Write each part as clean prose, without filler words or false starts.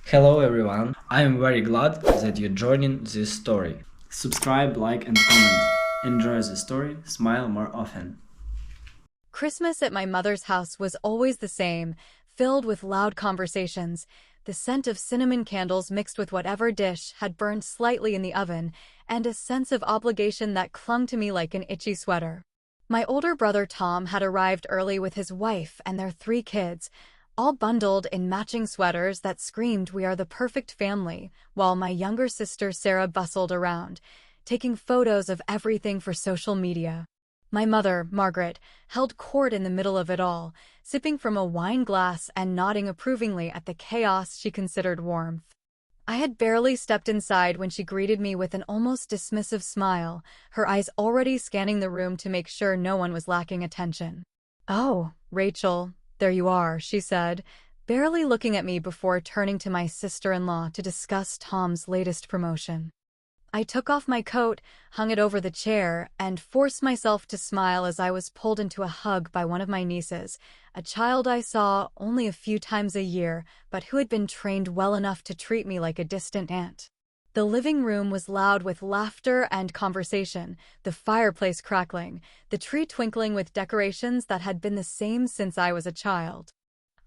Hello everyone, I am very glad that you're joining this story. Subscribe, like and comment. Enjoy the story, smile more often. Christmas at my mother's house was always the same, filled with loud conversations, the scent of cinnamon candles mixed with whatever dish had burned slightly in the oven, and a sense of obligation that clung to me like an itchy sweater. My older brother Tom had arrived early with his wife and their 3 kids, all bundled in matching sweaters that screamed we are the perfect family, while my younger sister Sarah bustled around, taking photos of everything for social media. My mother, Margaret, held court in the middle of it all, sipping from a wine glass and nodding approvingly at the chaos she considered warmth. I had barely stepped inside when she greeted me with an almost dismissive smile, her eyes already scanning the room to make sure no one was lacking attention. "Oh, Rachel, there you are," she said, barely looking at me before turning to my sister-in-law to discuss Tom's latest promotion. I took off my coat, hung it over the chair, and forced myself to smile as I was pulled into a hug by one of my nieces, a child I saw only a few times a year, but who had been trained well enough to treat me like a distant aunt. The living room was loud with laughter and conversation, the fireplace crackling, the tree twinkling with decorations that had been the same since I was a child.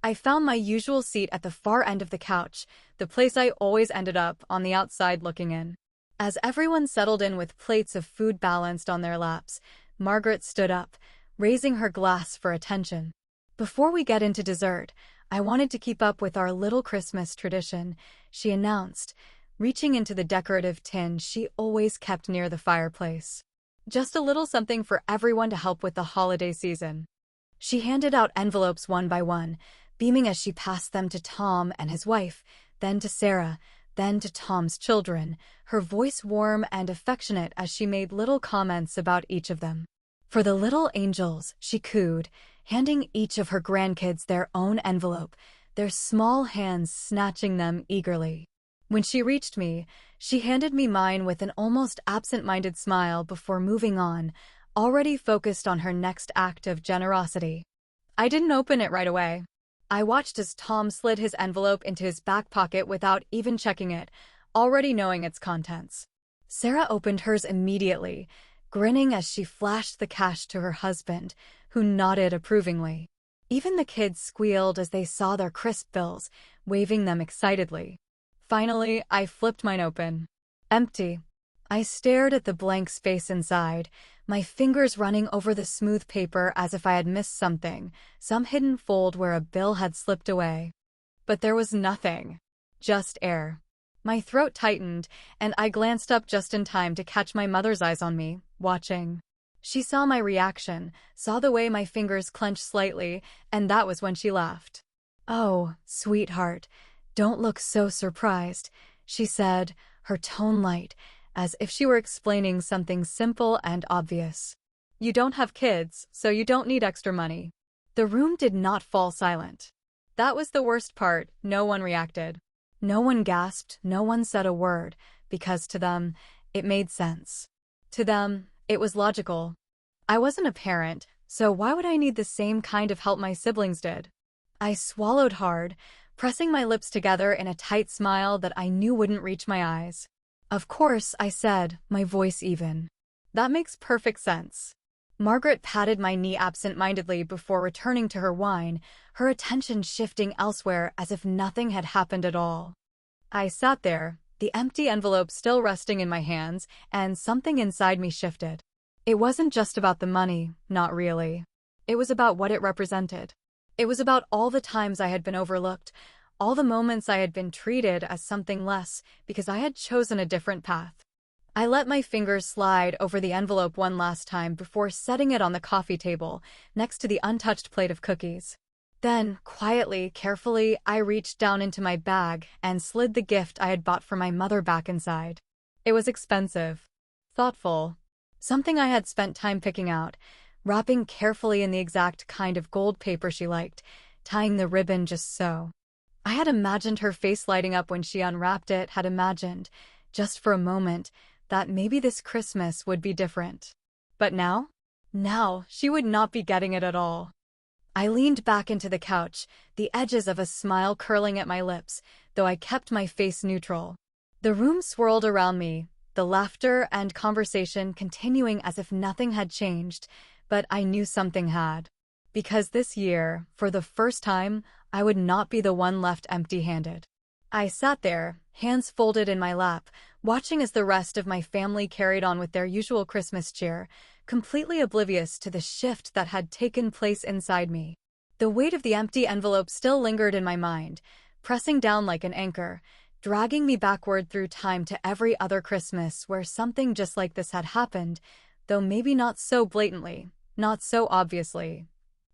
I found my usual seat at the far end of the couch, the place I always ended up on the outside looking in. As everyone settled in with plates of food balanced on their laps, Margaret stood up, raising her glass for attention. "Before we get into dessert, I wanted to keep up with our little Christmas tradition," she announced, reaching into the decorative tin she always kept near the fireplace. "Just a little something for everyone to help with the holiday season." She handed out envelopes one by one, beaming as she passed them to Tom and his wife, then to Sarah, then to Tom's children, her voice warm and affectionate as she made little comments about each of them. "For the little angels," she cooed, handing each of her grandkids their own envelope, their small hands snatching them eagerly. When she reached me, she handed me mine with an almost absent-minded smile before moving on, already focused on her next act of generosity. I didn't open it right away. I watched as Tom slid his envelope into his back pocket without even checking it, already knowing its contents. Sarah opened hers immediately, grinning as she flashed the cash to her husband, who nodded approvingly. Even the kids squealed as they saw their crisp bills, waving them excitedly. Finally, I flipped mine open. Empty. I stared at the blank space inside, my fingers running over the smooth paper as if I had missed something, some hidden fold where a bill had slipped away. But there was nothing. Just air. My throat tightened, and I glanced up just in time to catch my mother's eyes on me, watching. She saw my reaction, saw the way my fingers clenched slightly, and that was when she laughed. "Oh, sweetheart, don't look so surprised," she said, her tone light, as if she were explaining something simple and obvious. "You don't have kids, so you don't need extra money." The room did not fall silent. That was the worst part, no one reacted. No one gasped, no one said a word, because to them, it made sense. To them, it was logical. I wasn't a parent, so why would I need the same kind of help my siblings did? I swallowed hard, pressing my lips together in a tight smile that I knew wouldn't reach my eyes. "Of course," I said, my voice even. "That makes perfect sense." Margaret patted my knee absent-mindedly before returning to her wine, her attention shifting elsewhere as if nothing had happened at all. I sat there, the empty envelope still resting in my hands, and something inside me shifted. It wasn't just about the money, not really. It was about what it represented. It was about all the times I had been overlooked, all the moments I had been treated as something less because I had chosen a different path. I let my fingers slide over the envelope one last time before setting it on the coffee table, next to the untouched plate of cookies. Then, quietly, carefully, I reached down into my bag and slid the gift I had bought for my mother back inside. It was expensive, thoughtful, something I had spent time picking out, wrapping carefully in the exact kind of gold paper she liked, tying the ribbon just so. I had imagined her face lighting up when she unwrapped it, had imagined, just for a moment, that maybe this Christmas would be different. But now? Now, she would not be getting it at all. I leaned back into the couch, the edges of a smile curling at my lips, though I kept my face neutral. The room swirled around me, the laughter and conversation continuing as if nothing had changed, but I knew something had. Because this year, for the first time, I would not be the one left empty-handed. I sat there, hands folded in my lap, watching as the rest of my family carried on with their usual Christmas cheer, completely oblivious to the shift that had taken place inside me. The weight of the empty envelope still lingered in my mind, pressing down like an anchor, dragging me backward through time to every other Christmas where something just like this had happened, though maybe not so blatantly, not so obviously,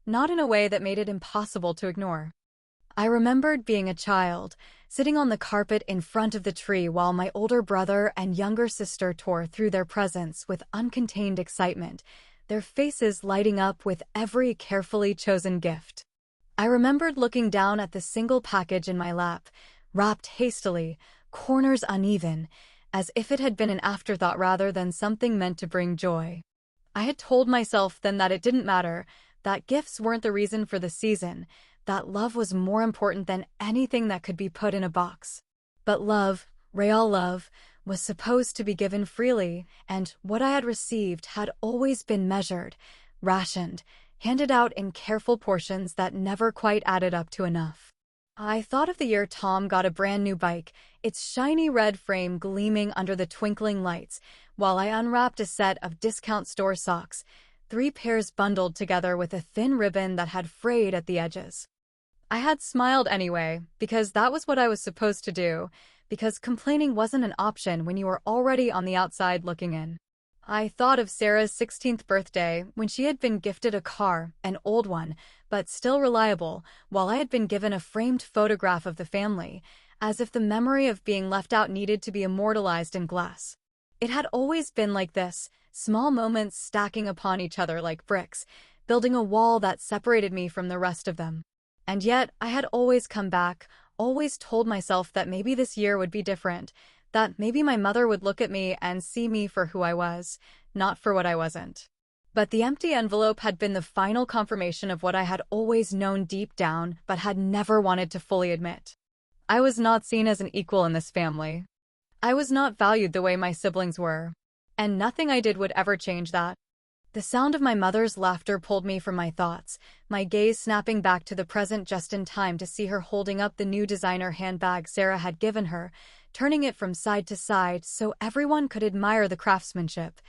not in a way that made it impossible to ignore. I remembered being a child, sitting on the carpet in front of the tree while my older brother and younger sister tore through their presents with uncontained excitement, their faces lighting up with every carefully chosen gift. I remembered looking down at the single package in my lap, wrapped hastily, corners uneven, as if it had been an afterthought rather than something meant to bring joy. I had told myself then that it didn't matter, that gifts weren't the reason for the season, that love was more important than anything that could be put in a box. But love, real love, was supposed to be given freely, and what I had received had always been measured, rationed, handed out in careful portions that never quite added up to enough. I thought of the year Tom got a brand new bike, its shiny red frame gleaming under the twinkling lights, while I unwrapped a set of discount store socks, 3 pairs bundled together with a thin ribbon that had frayed at the edges. I had smiled anyway, because that was what I was supposed to do, because complaining wasn't an option when you were already on the outside looking in. I thought of Sarah's 16th birthday when she had been gifted a car, an old one, but still reliable, while I had been given a framed photograph of the family, as if the memory of being left out needed to be immortalized in glass. It had always been like this, small moments stacking upon each other like bricks, building a wall that separated me from the rest of them. And yet, I had always come back, always told myself that maybe this year would be different, that maybe my mother would look at me and see me for who I was, not for what I wasn't. But the empty envelope had been the final confirmation of what I had always known deep down but had never wanted to fully admit. I was not seen as an equal in this family. I was not valued the way my siblings were. And nothing I did would ever change that. The sound of my mother's laughter pulled me from my thoughts, my gaze snapping back to the present just in time to see her holding up the new designer handbag Sarah had given her, turning it from side to side so everyone could admire the craftsmanship.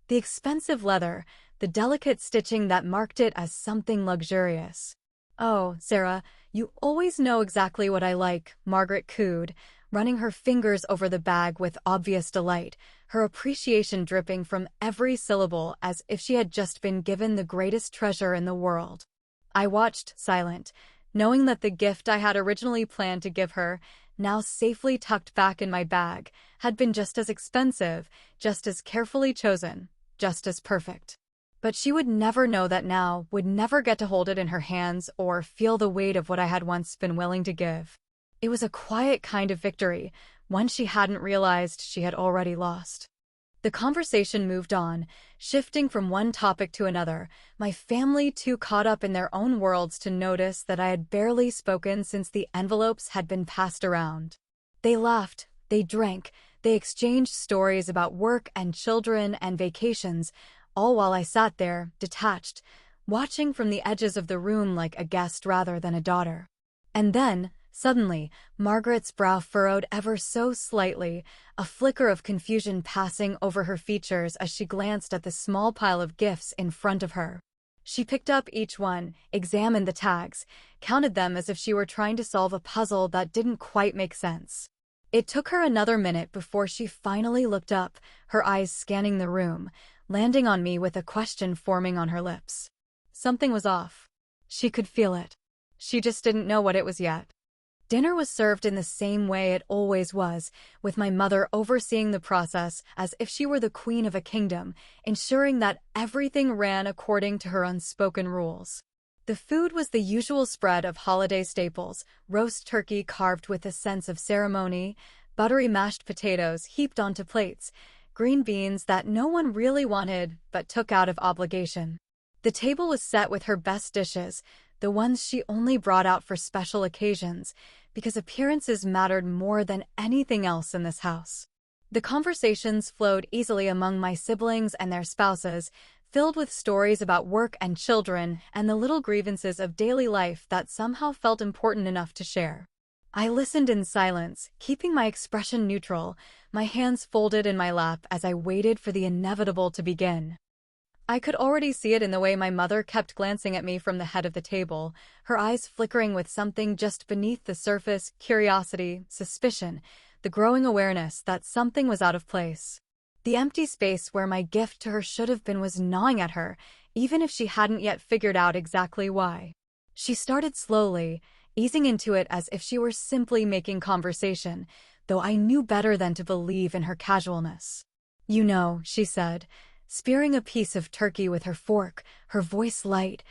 The expensive leather, the delicate stitching that marked it as something luxurious. "Oh, Sarah, you always know exactly what I like," Margaret cooed, running her fingers over the bag with obvious delight, her appreciation dripping from every syllable as if she had just been given the greatest treasure in the world. I watched, silent, knowing that the gift I had originally planned to give her, now safely tucked back in my bag, had been just as expensive, just as carefully chosen, just as perfect. But she would never know that now, would never get to hold it in her hands or feel the weight of what I had once been willing to give. It was a quiet kind of victory, one she hadn't realized she had already lost. The conversation moved on, shifting from one topic to another, my family too caught up in their own worlds to notice that I had barely spoken since the envelopes had been passed around. They laughed, they drank, they exchanged stories about work and children and vacations, all while I sat there, detached, watching from the edges of the room like a guest rather than a daughter. And then, suddenly, Margaret's brow furrowed ever so slightly, a flicker of confusion passing over her features as she glanced at the small pile of gifts in front of her. She picked up each one, examined the tags, counted them as if she were trying to solve a puzzle that didn't quite make sense. It took her another minute before she finally looked up, her eyes scanning the room, landing on me with a question forming on her lips. Something was off. She could feel it. She just didn't know what it was yet. Dinner was served in the same way it always was, with my mother overseeing the process as if she were the queen of a kingdom, ensuring that everything ran according to her unspoken rules. The food was the usual spread of holiday staples: roast turkey carved with a sense of ceremony, buttery mashed potatoes heaped onto plates, green beans that no one really wanted but took out of obligation. The table was set with her best dishes, the ones she only brought out for special occasions, because appearances mattered more than anything else in this house. The conversations flowed easily among my siblings and their spouses, filled with stories about work and children and the little grievances of daily life that somehow felt important enough to share. I listened in silence, keeping my expression neutral, my hands folded in my lap as I waited for the inevitable to begin. I could already see it in the way my mother kept glancing at me from the head of the table, her eyes flickering with something just beneath the surface: curiosity, suspicion, the growing awareness that something was out of place. The empty space where my gift to her should have been was gnawing at her, even if she hadn't yet figured out exactly why. She started slowly, easing into it as if she were simply making conversation, though I knew better than to believe in her casualness. "You know," she said, spearing a piece of turkey with her fork, her voice light,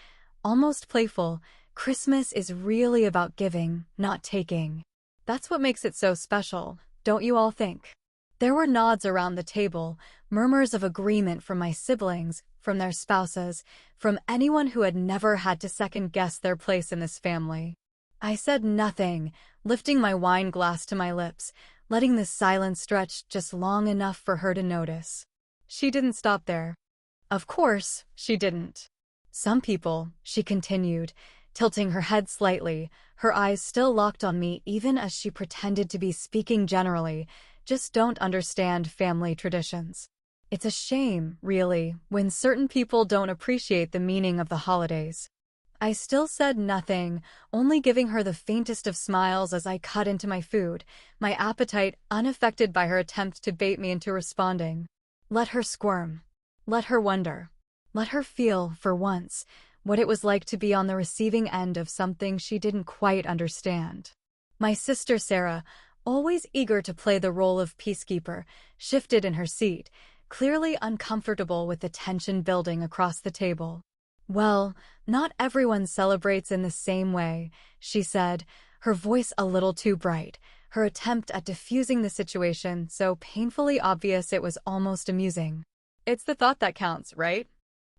almost playful, "Christmas is really about giving, not taking. That's what makes it so special, don't you all think?" There were nods around the table, murmurs of agreement from my siblings, from their spouses, from anyone who had never had to second-guess their place in this family. I said nothing, lifting my wine glass to my lips, letting the silence stretch just long enough for her to notice. She didn't stop there. Of course, she didn't. "Some people," she continued, tilting her head slightly, her eyes still locked on me even as she pretended to be speaking generally, "just don't understand family traditions. It's a shame, really, when certain people don't appreciate the meaning of the holidays." I still said nothing, only giving her the faintest of smiles as I cut into my food, my appetite unaffected by her attempt to bait me into responding. Let her squirm. Let her wonder. Let her feel, for once, what it was like to be on the receiving end of something she didn't quite understand. My sister Sarah, always eager to play the role of peacekeeper, shifted in her seat, clearly uncomfortable with the tension building across the table. "Well, not everyone celebrates in the same way," she said, her voice a little too bright, her attempt at diffusing the situation so painfully obvious it was almost amusing. "It's the thought that counts, right?"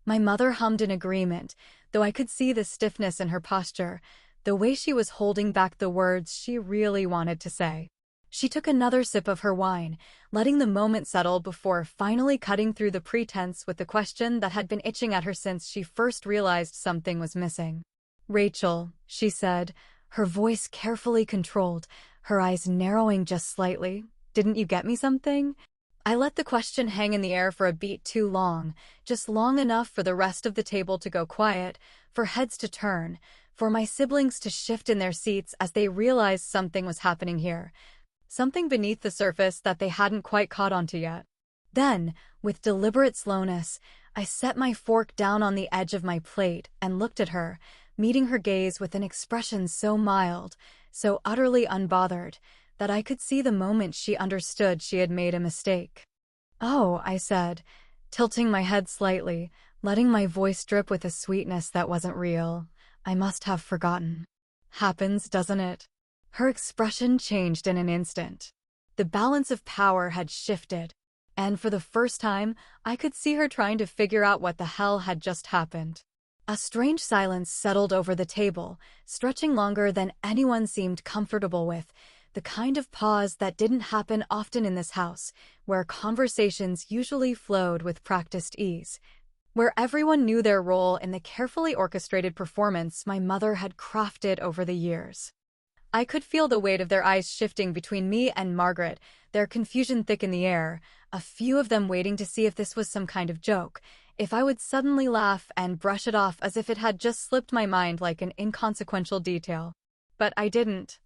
My mother hummed in agreement, though I could see the stiffness in her posture, the way she was holding back the words she really wanted to say. She took another sip of her wine, letting the moment settle before finally cutting through the pretense with the question that had been itching at her since she first realized something was missing. "Rachel," she said, her voice carefully controlled, her eyes narrowing just slightly, "didn't you get me something?" I let the question hang in the air for a beat too long, just long enough for the rest of the table to go quiet, for heads to turn, for my siblings to shift in their seats as they realized something was happening here. Something beneath the surface that they hadn't quite caught onto yet. Then, with deliberate slowness, I set my fork down on the edge of my plate and looked at her, meeting her gaze with an expression so mild, so utterly unbothered, that I could see the moment she understood she had made a mistake. "Oh," I said, tilting my head slightly, letting my voice drip with a sweetness that wasn't real. "I must have forgotten." "Happens, doesn't it?" Her expression changed in an instant. The balance of power had shifted, and for the first time, I could see her trying to figure out what the hell had just happened. A strange silence settled over the table, stretching longer than anyone seemed comfortable with, the kind of pause that didn't happen often in this house, where conversations usually flowed with practiced ease, where everyone knew their role in the carefully orchestrated performance my mother had crafted over the years. I could feel the weight of their eyes shifting between me and Margaret, their confusion thick in the air, a few of them waiting to see if this was some kind of joke, if I would suddenly laugh and brush it off as if it had just slipped my mind like an inconsequential detail. But I didn't.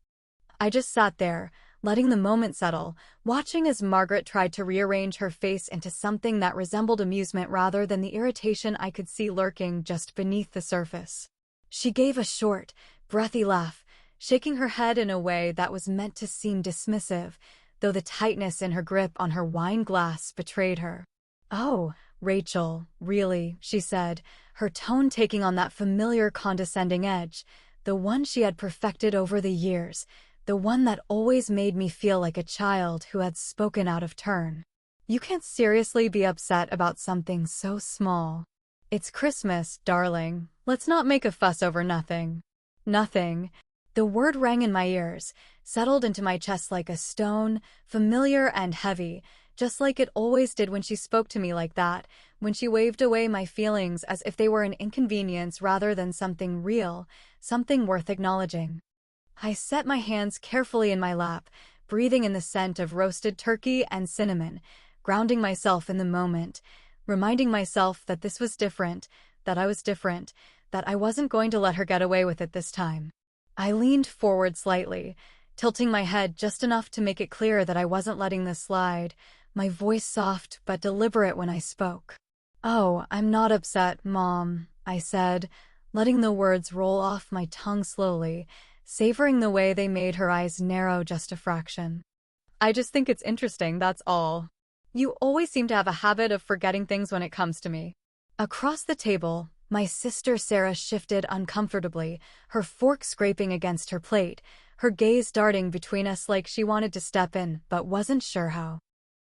I just sat there, letting the moment settle, watching as Margaret tried to rearrange her face into something that resembled amusement rather than the irritation I could see lurking just beneath the surface. She gave a short, breathy laugh, shaking her head in a way that was meant to seem dismissive, though the tightness in her grip on her wine glass betrayed her. "Oh, Rachel, really," she said, her tone taking on that familiar condescending edge, the one she had perfected over the years, the one that always made me feel like a child who had spoken out of turn. "You can't seriously be upset about something so small. It's Christmas, darling. Let's not make a fuss over nothing." Nothing. The word rang in my ears, settled into my chest like a stone, familiar and heavy, just like it always did when she spoke to me like that, when she waved away my feelings as if they were an inconvenience rather than something real, something worth acknowledging. I set my hands carefully in my lap, breathing in the scent of roasted turkey and cinnamon, grounding myself in the moment, reminding myself that this was different, that I was different, that I wasn't going to let her get away with it this time. I leaned forward slightly, tilting my head just enough to make it clear that I wasn't letting this slide, my voice soft but deliberate when I spoke. "Oh, I'm not upset, Mom," I said, letting the words roll off my tongue slowly, savoring the way they made her eyes narrow just a fraction. "I just think it's interesting, that's all. You always seem to have a habit of forgetting things when it comes to me." Across the table, my sister Sarah shifted uncomfortably, her fork scraping against her plate, her gaze darting between us like she wanted to step in but wasn't sure how.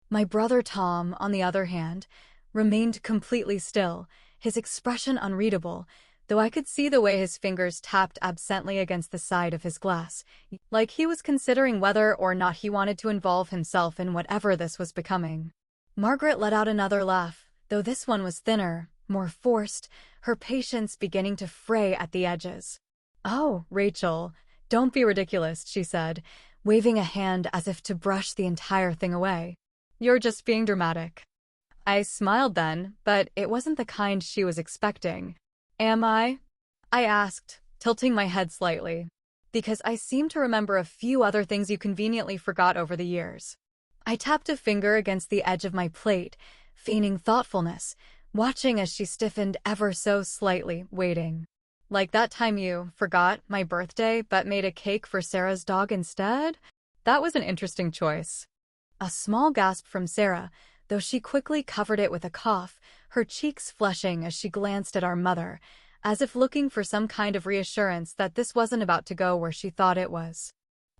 My brother Tom, on the other hand, remained completely still, his expression unreadable, though I could see the way his fingers tapped absently against the side of his glass, like he was considering whether or not he wanted to involve himself in whatever this was becoming. Margaret let out another laugh, though this one was thinner, more forced, her patience beginning to fray at the edges. "Oh, Rachel, don't be ridiculous," she said, waving a hand as if to brush the entire thing away. "You're just being dramatic." I smiled then, but it wasn't the kind she was expecting. "Am I?" I asked, tilting my head slightly. "Because I seem to remember a few other things you conveniently forgot over the years." I tapped a finger against the edge of my plate, feigning thoughtfulness, watching as she stiffened ever so slightly, waiting. "Like that time you forgot my birthday but made a cake for Sarah's dog instead? That was an interesting choice." A small gasp from Sarah, though she quickly covered it with a cough, her cheeks flushing as she glanced at our mother, as if looking for some kind of reassurance that this wasn't about to go where she thought it was.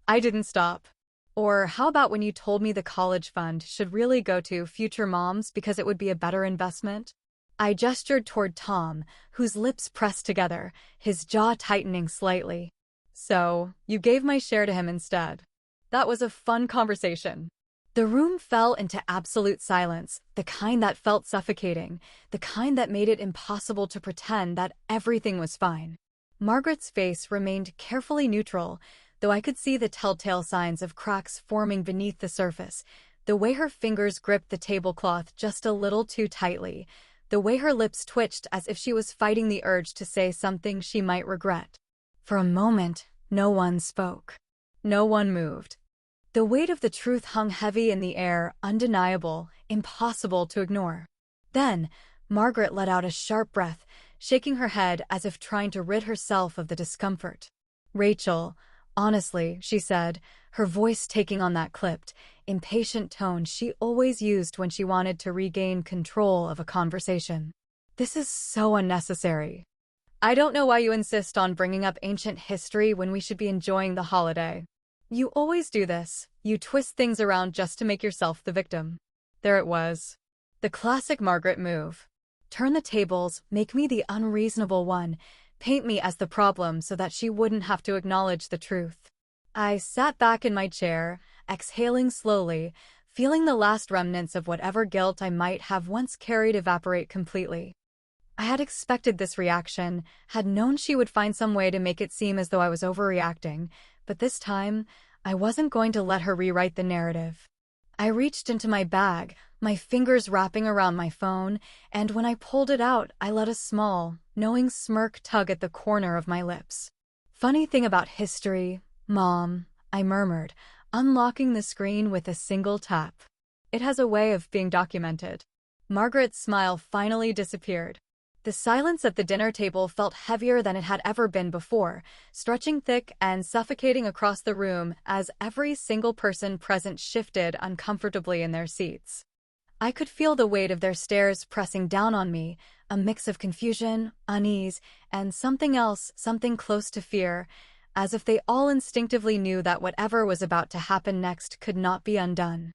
I didn't stop. "Or how about when you told me the college fund should really go to future moms because it would be a better investment?" I gestured toward Tom, whose lips pressed together, his jaw tightening slightly. "So, you gave my share to him instead. That was a fun conversation." The room fell into absolute silence, the kind that felt suffocating, the kind that made it impossible to pretend that everything was fine. Margaret's face remained carefully neutral, though I could see the telltale signs of cracks forming beneath the surface, the way her fingers gripped the tablecloth just a little too tightly, the way her lips twitched as if she was fighting the urge to say something she might regret. For a moment, no one spoke. No one moved. The weight of the truth hung heavy in the air, undeniable, impossible to ignore. Then, Margaret let out a sharp breath, shaking her head as if trying to rid herself of the discomfort. "Rachel, honestly," she said, her voice taking on that clipped, impatient tone she always used when she wanted to regain control of a conversation. "This is so unnecessary. I don't know why you insist on bringing up ancient history when we should be enjoying the holiday. You always do this. You twist things around just to make yourself the victim." There it was. The classic Margaret move. Turn the tables, make me the unreasonable one, paint me as the problem so that she wouldn't have to acknowledge the truth. I sat back in my chair, exhaling slowly, feeling the last remnants of whatever guilt I might have once carried evaporate completely. I had expected this reaction, had known she would find some way to make it seem as though I was overreacting, but this time, I wasn't going to let her rewrite the narrative. I reached into my bag, my fingers wrapping around my phone, and when I pulled it out, I let a small, knowing smirk tug at the corner of my lips. "Funny thing about history, Mom," I murmured, unlocking the screen with a single tap. "It has a way of being documented." Margaret's smile finally disappeared. The silence at the dinner table felt heavier than it had ever been before, stretching thick and suffocating across the room as every single person present shifted uncomfortably in their seats. I could feel the weight of their stares pressing down on me, a mix of confusion, unease, and something else, something close to fear, as if they all instinctively knew that whatever was about to happen next could not be undone.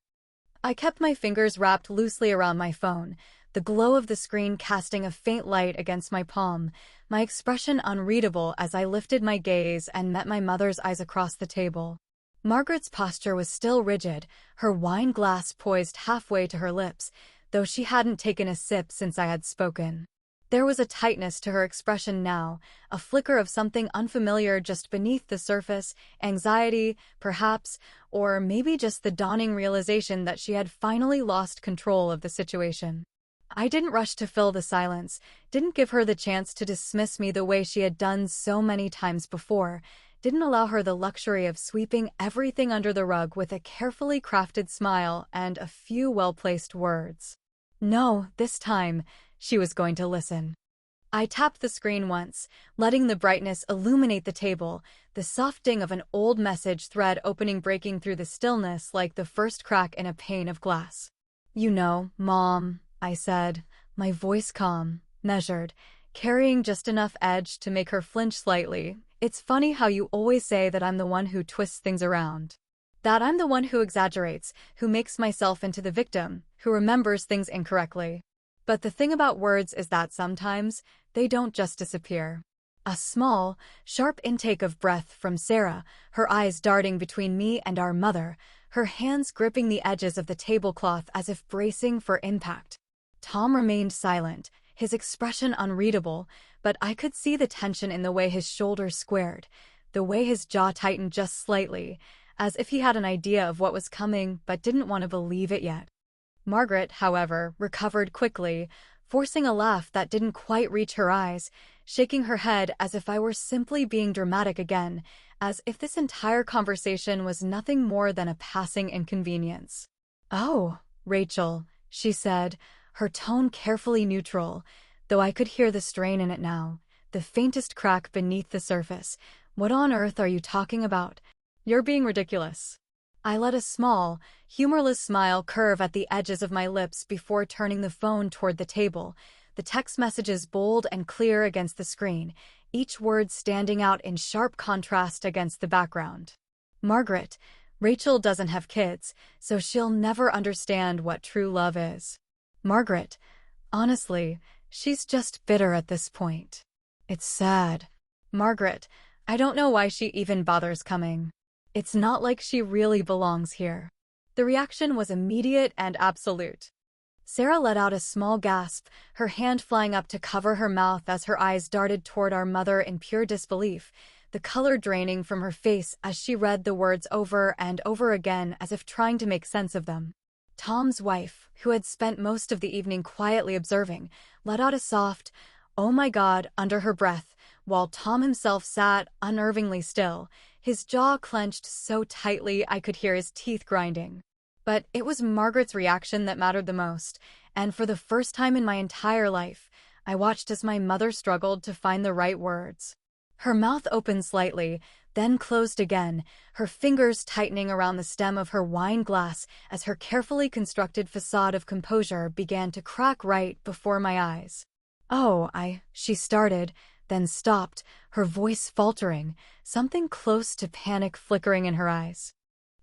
I kept my fingers wrapped loosely around my phone, the glow of the screen casting a faint light against my palm, my expression unreadable as I lifted my gaze and met my mother's eyes across the table. Margaret's posture was still rigid, her wine glass poised halfway to her lips, though she hadn't taken a sip since I had spoken. There was a tightness to her expression now, a flicker of something unfamiliar just beneath the surface, anxiety, perhaps, or maybe just the dawning realization that she had finally lost control of the situation. I didn't rush to fill the silence, didn't give her the chance to dismiss me the way she had done so many times before, didn't allow her the luxury of sweeping everything under the rug with a carefully crafted smile and a few well-placed words. No, this time, she was going to listen. I tapped the screen once, letting the brightness illuminate the table, the soft ding of an old message thread opening breaking through the stillness like the first crack in a pane of glass. "You know, Mom," I said, my voice calm, measured, carrying just enough edge to make her flinch slightly. "It's funny how you always say that I'm the one who twists things around. That I'm the one who exaggerates, who makes myself into the victim, who remembers things incorrectly. But the thing about words is that sometimes, they don't just disappear." A small, sharp intake of breath from Sarah, her eyes darting between me and our mother, her hands gripping the edges of the tablecloth as if bracing for impact. Tom remained silent, his expression unreadable, but I could see the tension in the way his shoulders squared, the way his jaw tightened just slightly, as if he had an idea of what was coming but didn't want to believe it yet. Margaret, however, recovered quickly, forcing a laugh that didn't quite reach her eyes, shaking her head as if I were simply being dramatic again, as if this entire conversation was nothing more than a passing inconvenience. "Oh, Rachel," she said, her tone carefully neutral, though I could hear the strain in it now, the faintest crack beneath the surface. "What on earth are you talking about? You're being ridiculous." I let a small, humorless smile curve at the edges of my lips before turning the phone toward the table, the text messages bold and clear against the screen, each word standing out in sharp contrast against the background. "Margaret, Rachel doesn't have kids, so she'll never understand what true love is. Margaret, honestly, she's just bitter at this point. It's sad. Margaret, I don't know why she even bothers coming. It's not like she really belongs here." The reaction was immediate and absolute. Sarah let out a small gasp, her hand flying up to cover her mouth as her eyes darted toward our mother in pure disbelief, the color draining from her face as she read the words over and over again as if trying to make sense of them. Tom's wife, who had spent most of the evening quietly observing, let out a soft, "Oh my God," under her breath, while Tom himself sat unnervingly still, his jaw clenched so tightly I could hear his teeth grinding. But it was Margaret's reaction that mattered the most, and for the first time in my entire life, I watched as my mother struggled to find the right words. Her mouth opened slightly, then closed again, her fingers tightening around the stem of her wine glass as her carefully constructed facade of composure began to crack right before my eyes. She started, then stopped, her voice faltering, something close to panic flickering in her eyes.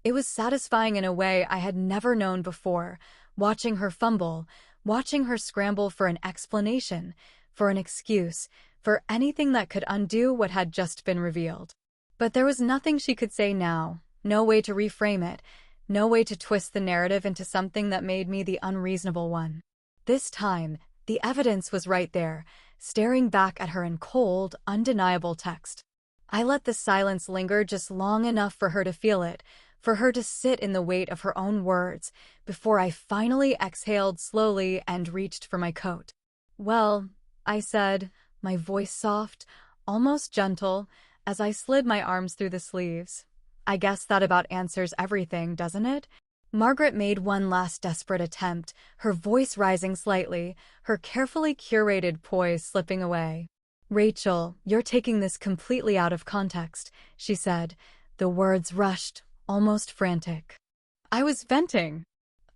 It was satisfying in a way I had never known before, watching her fumble, watching her scramble for an explanation, for an excuse, for anything that could undo what had just been revealed. But there was nothing she could say now, no way to reframe it, no way to twist the narrative into something that made me the unreasonable one. This time, the evidence was right there, staring back at her in cold, undeniable text. I let the silence linger just long enough for her to feel it, for her to sit in the weight of her own words, before I finally exhaled slowly and reached for my coat. "Well," I said, my voice soft, almost gentle, as I slid my arms through the sleeves. "I guess that about answers everything, doesn't it?" Margaret made one last desperate attempt, her voice rising slightly, her carefully curated poise slipping away. "Rachel, you're taking this completely out of context," she said, the words rushed, almost frantic. I was venting.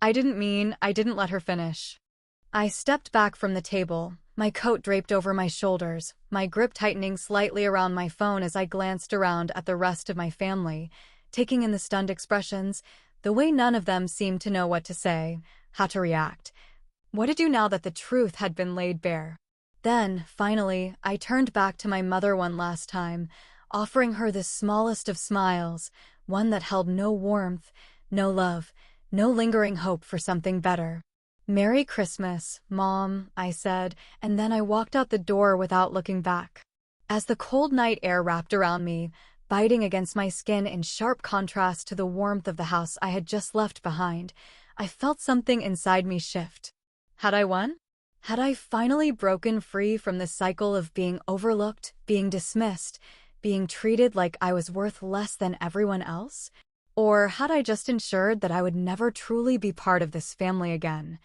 I didn't let her finish. I stepped back from the table, my coat draped over my shoulders, my grip tightening slightly around my phone as I glanced around at the rest of my family, taking in the stunned expressions, the way none of them seemed to know what to say, how to react. What to do now that the truth had been laid bare? Then, finally, I turned back to my mother one last time, offering her the smallest of smiles, one that held no warmth, no love, no lingering hope for something better. "Merry Christmas, Mom," I said, and then I walked out the door without looking back. As the cold night air wrapped around me, biting against my skin in sharp contrast to the warmth of the house I had just left behind, I felt something inside me shift. Had I won? Had I finally broken free from the cycle of being overlooked, being dismissed, being treated like I was worth less than everyone else? Or had I just ensured that I would never truly be part of this family again?